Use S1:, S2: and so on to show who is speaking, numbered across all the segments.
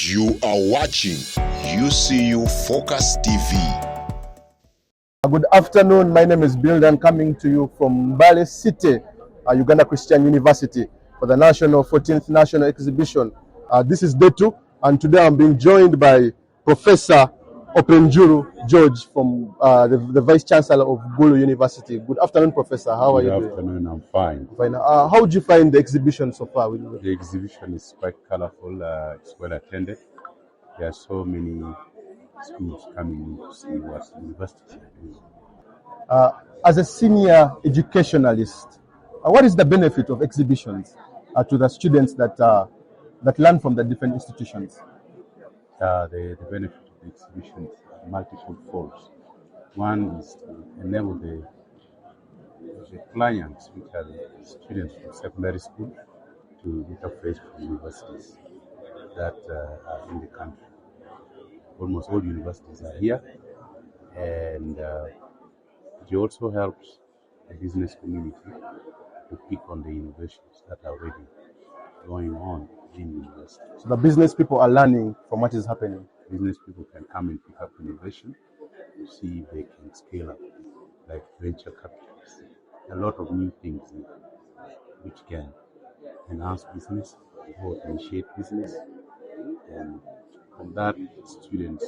S1: You are watching UCU Focus TV.
S2: Good afternoon. My name is Bill Dan, coming to you from Mbale City, Uganda Christian University, for the 14th National Exhibition. This is day 2, and today I'm being joined by Professor Openjuru George from the Vice Chancellor of Gulu University. Good afternoon, Professor. How are you doing?
S3: Good afternoon. I'm fine.
S2: Fine. How would you find the exhibition so far?
S3: The exhibition is quite colorful. It's well attended. There are so many schools coming in to see what universities are doing.
S2: As a senior educationalist, what is the benefit of exhibitions to the students that learn from the different institutions?
S3: The benefit of the exhibition is multiple folds. One is to enable the clients, which are the students from secondary school, to interface with universities that are in the country. Almost all universities are here, and it also helps the business community to pick on the innovations that are already going on in universities.
S2: So the business people are learning from what is happening.
S3: Business people can come and pick up innovation to see if they can scale up, like venture capitalists. A lot of new things which can enhance business or initiate business, and from that students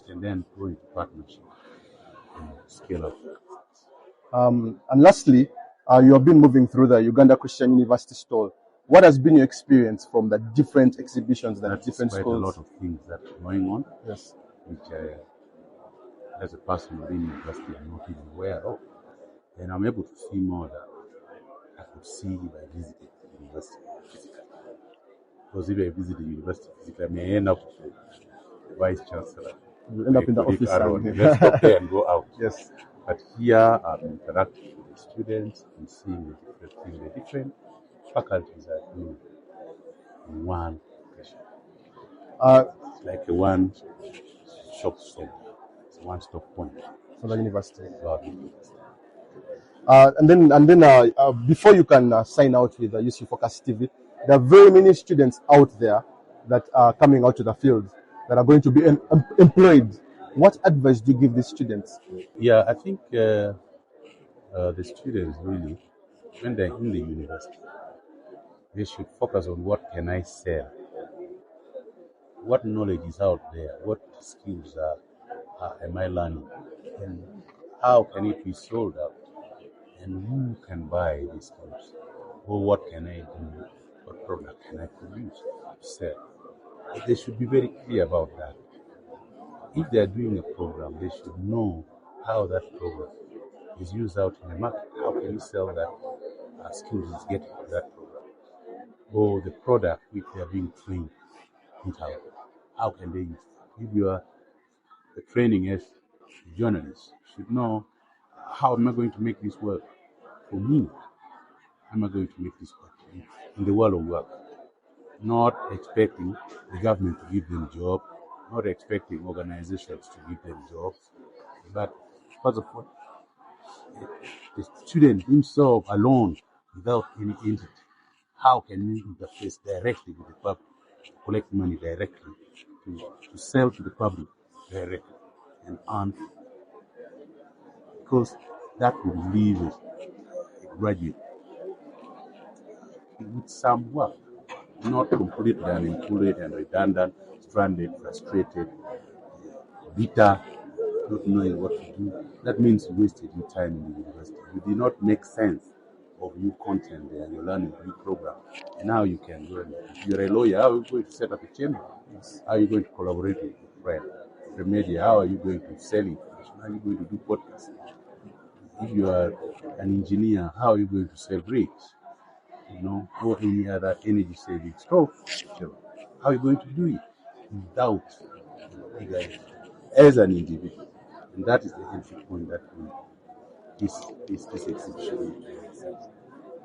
S3: can then go into partnership and scale up.
S2: And lastly, you have been moving through the Uganda Christian University stall. What has been your experience from the different exhibitions that different
S3: quite
S2: schools?
S3: A lot of things that are going on,
S2: yes,
S3: which as a person within university I'm not even aware of. And I'm able to see more than I could see if I visited the university physically. Because if I visited the university physically, I may end up with the Vice Chancellor.
S2: you end up in the office.
S3: Let's stop there and go out.
S2: Yes.
S3: But here I'm interacting with the students and seeing the different things the different faculties are doing in one location. It's like a one-shop center. It's a one-stop point
S2: For the university.
S3: about the university.
S2: And then before you can sign out with UC Focus TV, there are very many students out there that are coming out to the field that are going to be employed. What advice do you give these students?
S3: Yeah, I think the students really, when they're in the university, they should focus on what can I sell, what knowledge is out there, what skills am I learning, and how can it be sold out, and who can buy these skills, or what can I do, what product can I produce to sell. They should be very clear about that. If they are doing a program, they should know how that program is used out in the market. How can you sell that skills is getting to that program? Or the product which they are being trained it out. How can they use it? If you are training as a journalist, you should know, how am I going to make this work for me? How am I going to make this work in the world of work? Not expecting the government to give them jobs, not expecting organizations to give them jobs, but because of what the student himself alone, without any entity, how can he interface directly with the public, collect money directly, to sell to the public directly and earn? Because that would leave a graduate with some work, not completely unemployed and redundant, stranded, frustrated, bitter, not knowing what to do. That means you wasted your time in the university. You did not make sense of new content there. You're learning a new program. And now you can learn. If you're a lawyer, how are you going to set up a chamber? Yes. How are you going to collaborate with a friend? The media, how are you going to sell information? How are you going to do podcasts? If you are an engineer, how are you going to sell rigs? Or any other energy saving stuff? How are you going to do it without as an individual? And that is the entry point that this exhibition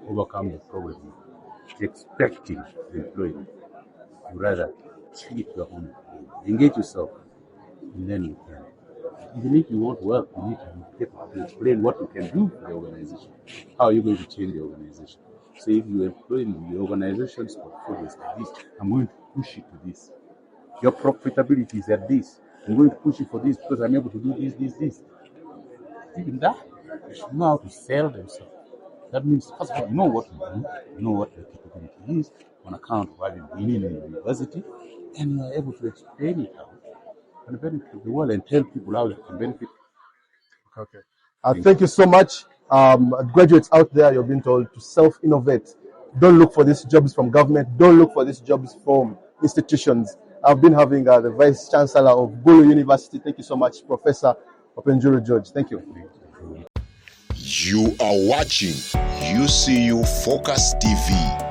S3: overcome the problem expecting the employment. You rather keep your own, engage yourself, and then you can. Even if you want to work, you need to be able to explain what you can do for the organization. How are you going to change the organization? Say if you employ me, your organization's portfolio is like this, I'm going to push it to this. Your profitability is at this. I'm going to push it for this because I'm able to do this. Even that, they should know how to sell themselves. That means, first of all, you know what to do, you know what the capability is on account of having been in the university, and you are able to explain it out and benefit the world and tell people how they can benefit.
S2: Okay. Thank you so much. Graduates out there, you're being told to self-innovate. Don't look for these jobs from government. Don't look for these jobs from institutions. I've been having the Vice Chancellor of Gulu University. Thank you so much, Professor Openjuru George. Thank you.
S1: You are watching UCU Focus TV.